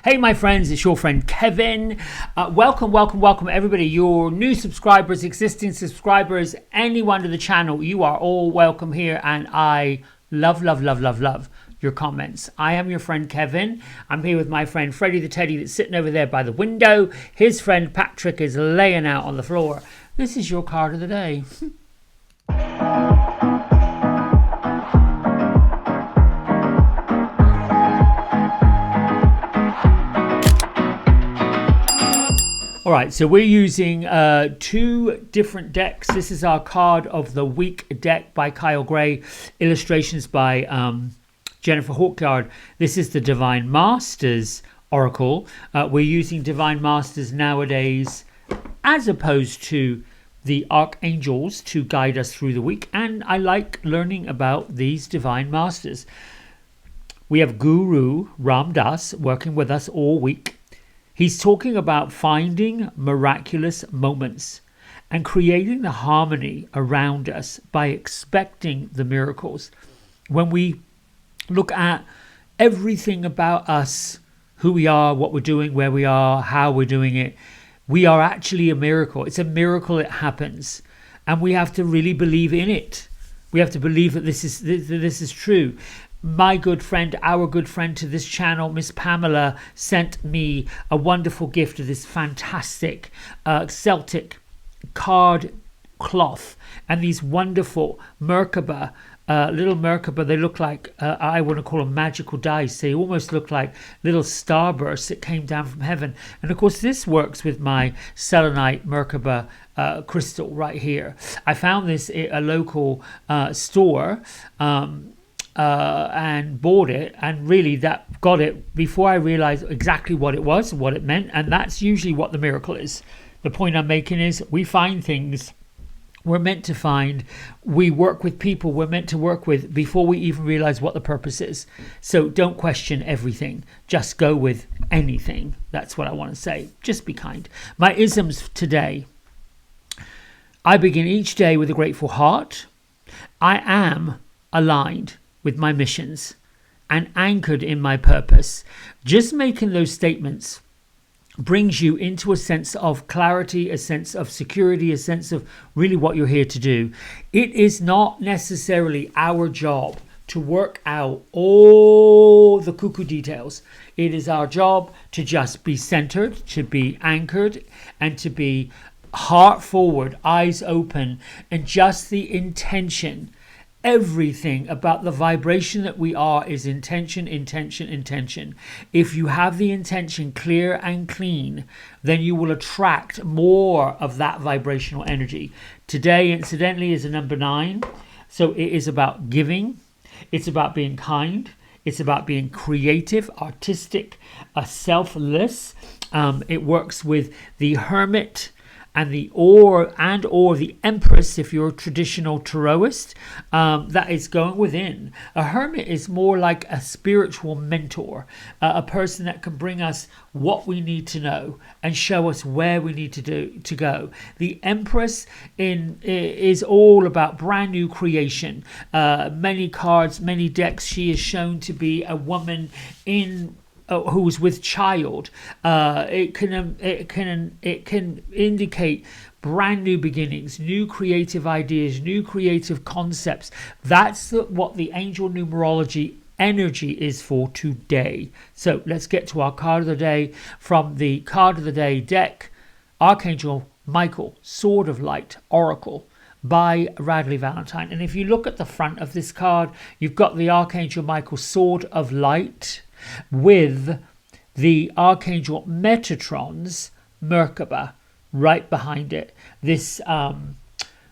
Hey my friends, it's your friend Kevin. Welcome everybody. Your new subscribers, existing subscribers, anyone to the channel, you are all welcome here, and I love your comments. I am your friend Kevin. I'm here with my friend Freddie the Teddy that's sitting over there by the window. His friend Patrick is laying out on the floor. This is your card of the day. All right, so we're using two different decks. This is our card of the week deck by Kyle Gray, illustrations by Jennifer Hawkyard. This is the Divine Masters Oracle. We're using Divine Masters nowadays as opposed to the Archangels to guide us through the week. And I like learning about these Divine Masters. We have Guru Ram Dass working with us all week. He's talking about finding miraculous moments and creating the harmony around us by expecting the miracles. When we look at everything about us, who we are, what we're doing, where we are, how we're doing it, we are actually a miracle. It's a miracle it happens. And we have to really believe in it. We have to believe that this is true. My good friend, our good friend to this channel, Miss Pamela, sent me a wonderful gift of this fantastic Celtic card cloth and these wonderful Merkaba, little Merkaba. They look like, I want to call them magical dice. They almost look like little starbursts that came down from heaven. And of course, this works with my selenite Merkaba crystal right here. I found this at a local store. And bought it, and really that got it before I realized exactly what it was, what it meant. And that's usually what the miracle is. The point I'm making is we find things we're meant to find. We work with people we're meant to work with before we even realize what the purpose is. So don't question everything, just go with anything. That's what I want to say. Just be kind. My isms today: I begin each day with a grateful heart. I am aligned with my missions and anchored in my purpose. Just making those statements brings you into a sense of clarity, a sense of security, a sense of really what you're here to do. It is not necessarily our job to work out all the cuckoo details. It is our job to just be centered, to be anchored, and to be heart forward, eyes open, and just the intention. Everything about the vibration that we are is intention. If you have the intention clear and clean, then you will attract more of that vibrational energy. Today, incidentally, is a number 9. So it is about giving. It's about being kind. It's about being creative, artistic, selfless. It works with the Hermit and the or the Empress, if you're a traditional Taroist, that is going within. A hermit is more like a spiritual mentor, a person that can bring us what we need to know and show us where we need to go. The Empress is all about brand new creation. Many cards, many decks, she is shown to be a woman who's with child. It can indicate brand new beginnings, new creative ideas, new creative concepts. That's what the angel numerology energy is for today. So let's get to our card of the day from the card of the day deck. Archangel Michael, Sword of Light Oracle by Radley Valentine. And if you look at the front of this card, you've got the Archangel Michael, Sword of Light, with the Archangel Metatron's Merkaba right behind it. This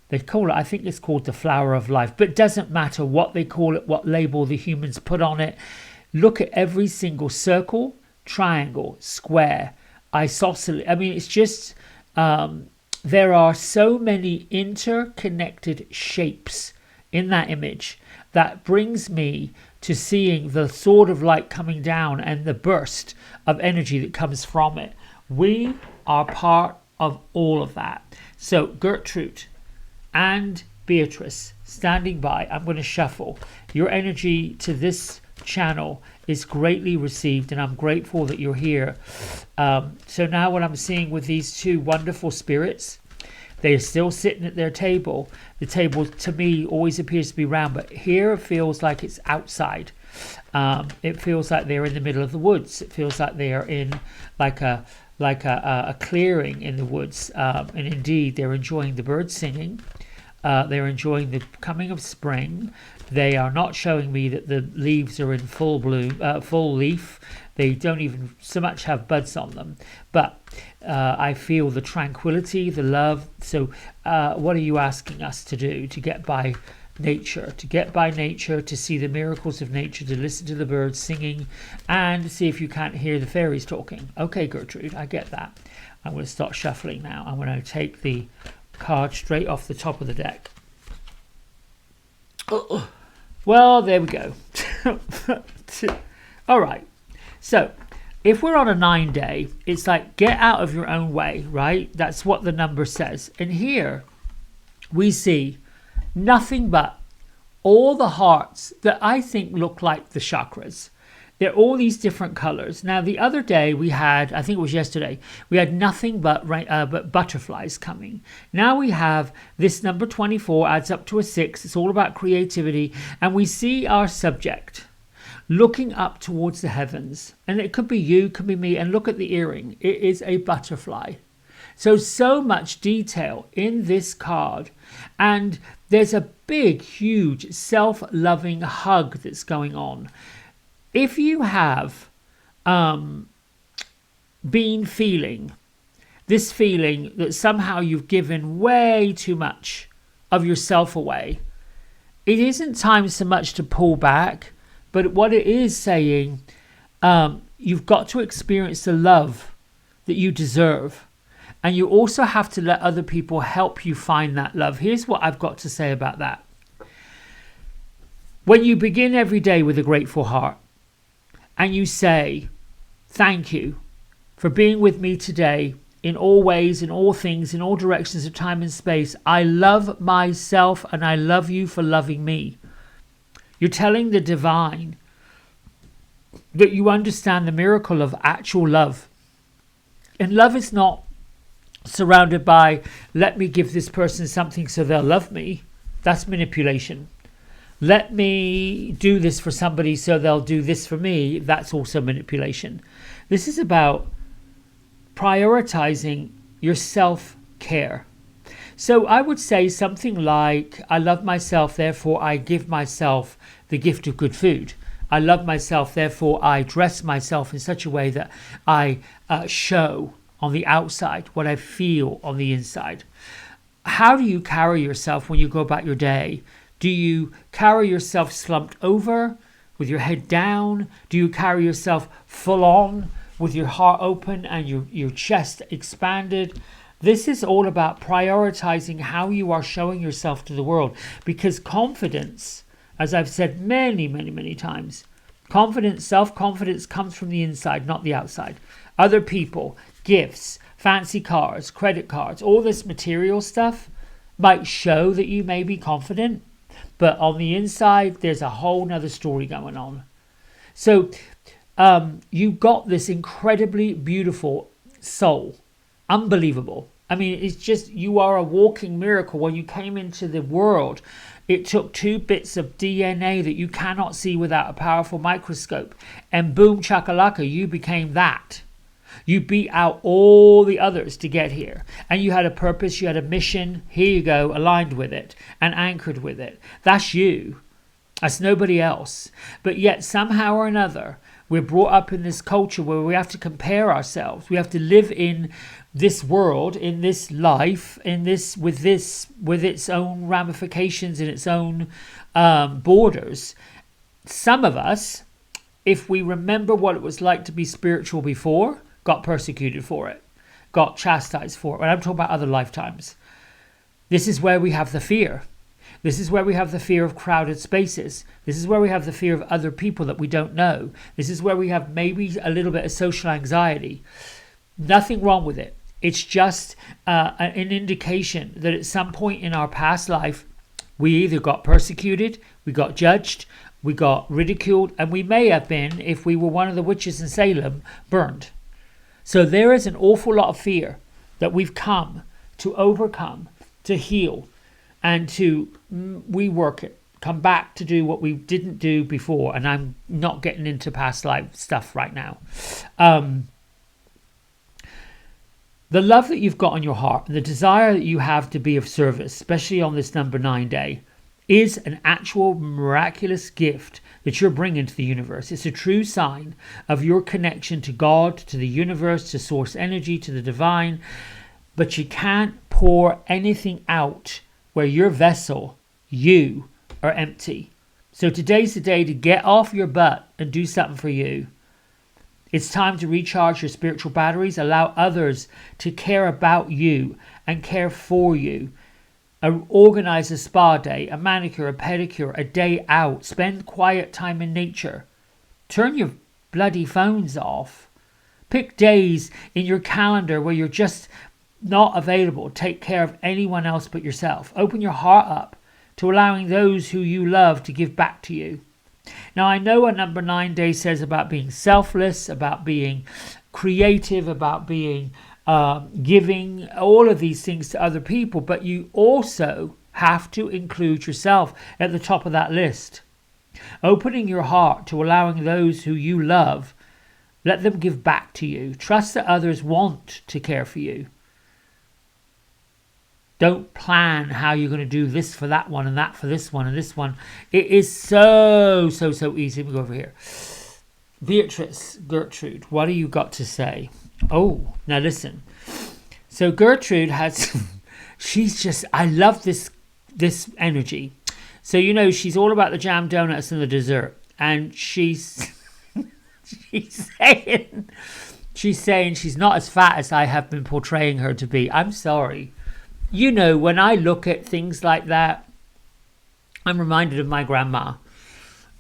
they call it, I think it's called the Flower of Life, but it doesn't matter what they call it, what label the humans put on it. Look at every single circle, triangle, square, isosceles. I mean, it's just there are so many interconnected shapes in that image that brings me to seeing the sword of light coming down and the burst of energy that comes from it. We are part of all of that. So Gertrude and Beatrice standing by. I'm going to shuffle. Your energy to this channel is greatly received, and I'm grateful that you're here. So now what I'm seeing with these two wonderful spirits, they are still sitting at their table. The table to me always appears to be round, but here it feels like it's outside. It feels like they're in the middle of the woods. It feels like they are in like a clearing in the woods. And indeed, they're enjoying the birds singing. They're enjoying the coming of spring. They are not showing me that the leaves are in full bloom, full leaf. They don't even so much have buds on them. But I feel the tranquility, the love. So what are you asking us to do? To get by nature, to see the miracles of nature, to listen to the birds singing, and see if you can't hear the fairies talking. Okay, Gertrude, I get that. I'm going to start shuffling now. I'm going to take the card straight off the top of the deck. Well, there we go. All right. So if we're on a 9-day, it's like get out of your own way, right? That's what the number says. And here we see nothing but all the hearts that I think look like the chakras. They're all these different colors. Now, the other day we had, I think it was yesterday, we had nothing but butterflies coming. Now we have this number 24 adds up to a 6. It's all about creativity. And we see our subject looking up towards the heavens. And it could be you, could be me. And look at the earring. It is a butterfly. So much detail in this card. And there's a big, huge, self-loving hug that's going on. If you have been feeling this feeling that somehow you've given way too much of yourself away, it isn't time so much to pull back, but what it is saying, you've got to experience the love that you deserve. And you also have to let other people help you find that love. Here's what I've got to say about that. When you begin every day with a grateful heart, and you say, thank you for being with me today in all ways, in all things, in all directions of time and space. I love myself and I love you for loving me. You're telling the divine that you understand the miracle of actual love. And love is not surrounded by, let me give this person something so they'll love me. That's manipulation. Let me do this for somebody so they'll do this for me. That's also manipulation. This is about prioritizing your self-care. So I would say something like, I love myself, therefore I give myself the gift of good food. I love myself, therefore I dress myself in such a way that I show on the outside what I feel on the inside. How do you carry yourself when you go about your day? Do you carry yourself slumped over with your head down? Do you carry yourself full on with your heart open and your chest expanded? This is all about prioritizing how you are showing yourself to the world, because confidence, as I've said many times, confidence, self-confidence comes from the inside, not the outside. Other people, gifts, fancy cars, credit cards, all this material stuff might show that you may be confident, but on the inside, there's a whole nother story going on. So you got this incredibly beautiful soul. Unbelievable. I mean, it's just, you are a walking miracle. When you came into the world, it took 2 bits of DNA that you cannot see without a powerful microscope. And boom, chakalaka, you became that. You beat out all the others to get here. And you had a purpose, you had a mission. Here you go, aligned with it and anchored with it. That's you. That's nobody else. But yet somehow or another, we're brought up in this culture where we have to compare ourselves. We have to live in this world, in this life, with its own ramifications and its own borders. Some of us, if we remember what it was like to be spiritual before, got persecuted for it, got chastised for it. And I'm talking about other lifetimes. This is where we have the fear. This is where we have the fear of crowded spaces. This is where we have the fear of other people that we don't know. This is where we have maybe a little bit of social anxiety. Nothing wrong with it. It's just an indication that at some point in our past life, we either got persecuted, we got judged, we got ridiculed, and we may have been, if we were one of the witches in Salem, burned. So there is an awful lot of fear that we've come to overcome, to heal, and to rework it, come back to do what we didn't do before. And I'm not getting into past life stuff right now. The love that you've got on your heart, the desire that you have to be of service, especially on this number 9 day, is an actual miraculous gift that you're bringing to the universe. It's a true sign of your connection to God, to the universe, to source energy, to the divine. But you can't pour anything out where your vessel, you, are empty. So today's the day to get off your butt and do something for you. It's time to recharge your spiritual batteries, allow others to care about you and care for you. Organize a spa day, a manicure, a pedicure, a day out. Spend quiet time in nature. Turn your bloody phones off. Pick days in your calendar where you're just not available. Take care of anyone else but yourself. Open your heart up to allowing those who you love to give back to you. Now, I know a number 9 day says about being selfless, about being creative, about being giving, all of these things to other people, but you also have to include yourself at the top of that list. Opening your heart to allowing those who you love, let them give back to you. Trust that others want to care for you. Don't plan how you're going to do this for that one and that for this one and this one. It is so easy. Let me go over here. Beatrice, Gertrude, what do you got to say? Oh, now listen. So Gertrude has, she's just, I love this energy. So, you know, she's all about the jam donuts and the dessert. And she's saying she's not as fat as I have been portraying her to be. I'm sorry. You know, when I look at things like that, I'm reminded of my grandma,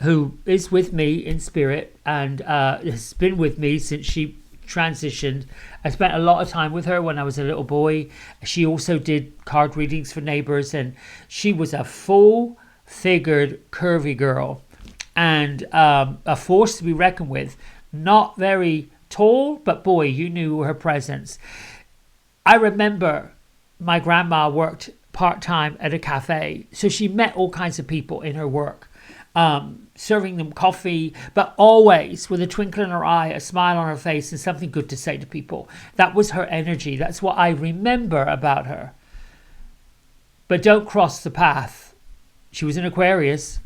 who is with me in spirit and has been with me since she transitioned. I spent a lot of time with her when I was a little boy. She also did card readings for neighbors, and she was a full-figured, curvy girl and a force to be reckoned with. Not very tall, but boy, you knew her presence. I remember my grandma worked part-time at a cafe, so she met all kinds of people in her work, serving them coffee, but always with a twinkle in her eye, a smile on her face, and something good to say to people. That was her energy. That's what I remember about her. But don't cross the path. She was an Aquarius.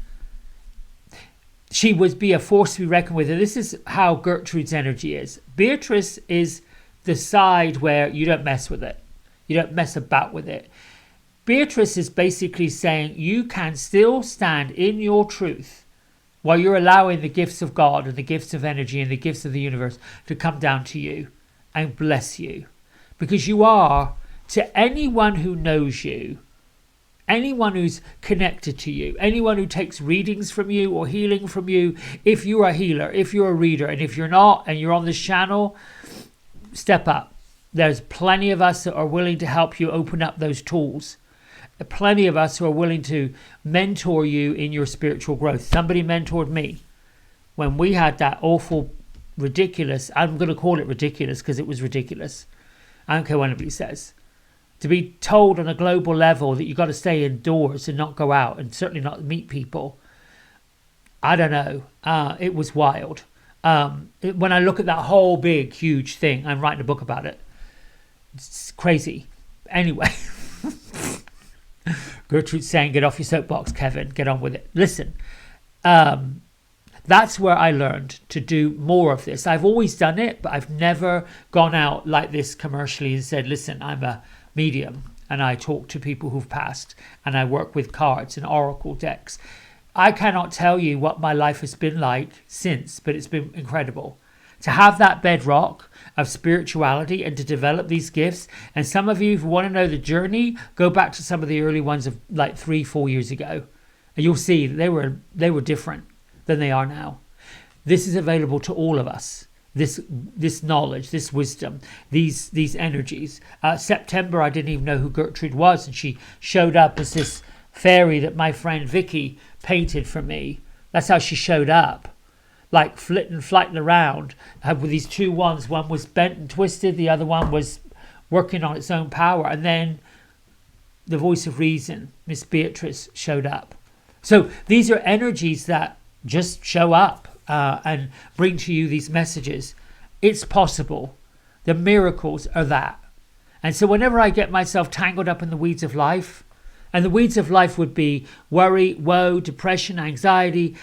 She would be a force to be reckoned with. And this is how Gertrude's energy is. Beatrice is the side where you don't mess with it. You don't mess about with it. Beatrice is basically saying you can still stand in your truth while you're allowing the gifts of God and the gifts of energy and the gifts of the universe to come down to you and bless you. Because you are, to anyone who knows you, anyone who's connected to you, anyone who takes readings from you or healing from you, if you're a healer, if you're a reader, and if you're not and you're on this channel, step up. There's plenty of us that are willing to help you open up those tools. Plenty of us who are willing to mentor you in your spiritual growth. Somebody mentored me when we had that awful, ridiculous, I'm going to call it ridiculous because it was ridiculous. I don't care what anybody says. To be told on a global level that you've got to stay indoors and not go out and certainly not meet people. I don't know. It was wild. When I look at that whole big, huge thing, I'm writing a book about it. It's crazy. Anyway. Gertrude's saying, get off your soapbox, Kevin. Get on with it. Listen, that's where I learned to do more of this. I've always done it, but I've never gone out like this commercially and said, listen, I'm a medium and I talk to people who've passed and I work with cards and oracle decks. I cannot tell you what my life has been like since, but it's been incredible. To have that bedrock of spirituality and to develop these gifts. And some of you, if you want to know the journey, go back to some of the early ones of like 3-4 years ago. And you'll see they were different than they are now. This is available to all of us. This knowledge, this wisdom, these energies. September, I didn't even know who Gertrude was. And she showed up as this fairy that my friend Vicky painted for me. That's how she showed up, like flitting around with these two wands. One was bent and twisted, the other one was working on its own power. And then the voice of reason, Miss Beatrice, showed up. So these are energies that just show up and bring to you these messages. It's possible. The miracles are that. And so whenever I get myself tangled up in the weeds of life, and the weeds of life would be worry, woe, depression, anxiety,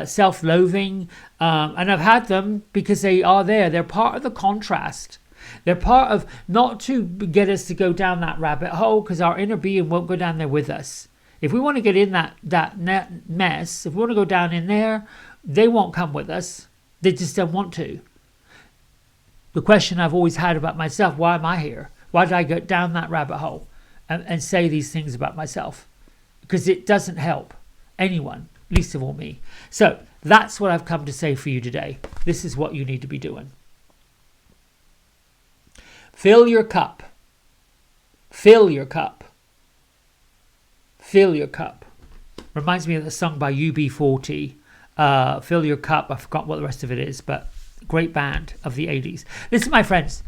self-loathing, and I've had them because they are there. They're part of the contrast. They're part of, not to get us to go down that rabbit hole, because our inner being won't go down there with us. If we want to get in that mess, if we want to go down in there, they won't come with us. They just don't want to. The question I've always had about myself, why am I here? Why did I go down that rabbit hole and say these things about myself? Because it doesn't help anyone, least of all me. So that's what I've come to say for you today. This is what you need to be doing. Fill your cup. Fill your cup. Fill your cup. Reminds me of the song by UB40. Fill Your Cup. I forgot what the rest of it is, but great band of the 80s. Listen, my friends,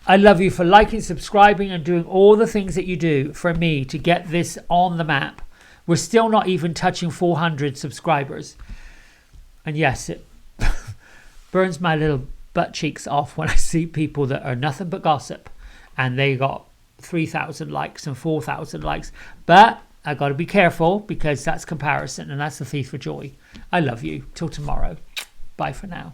I love you for liking, subscribing, and doing all the things that you do for me to get this on the map. We're still not even touching 400 subscribers. And yes, it burns my little butt cheeks off when I see people that are nothing but gossip and they got 3,000 likes and 4,000 likes. But I got to be careful, because that's comparison, and that's the thief of joy. I love you. Till tomorrow. Bye for now.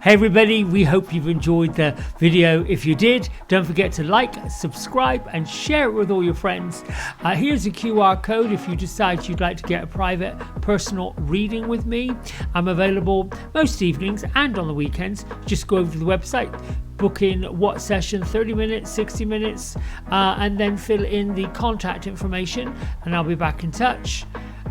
Hey everybody, we hope you've enjoyed the video. If you did, don't forget to like, subscribe, and share it with all your friends. Here's a QR code if you decide you'd like to get a private personal reading with me. I'm available most evenings and on the weekends. Just go over to the website, book in what session, 30 minutes, 60 minutes, and then fill in the contact information, and I'll be back in touch.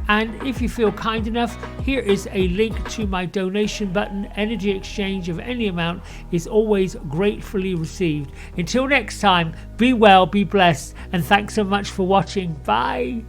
And if you feel kind enough, here is a link to my donation button. Energy exchange of any amount is always gratefully received. Until next time, be well, be blessed, and thanks so much for watching. Bye.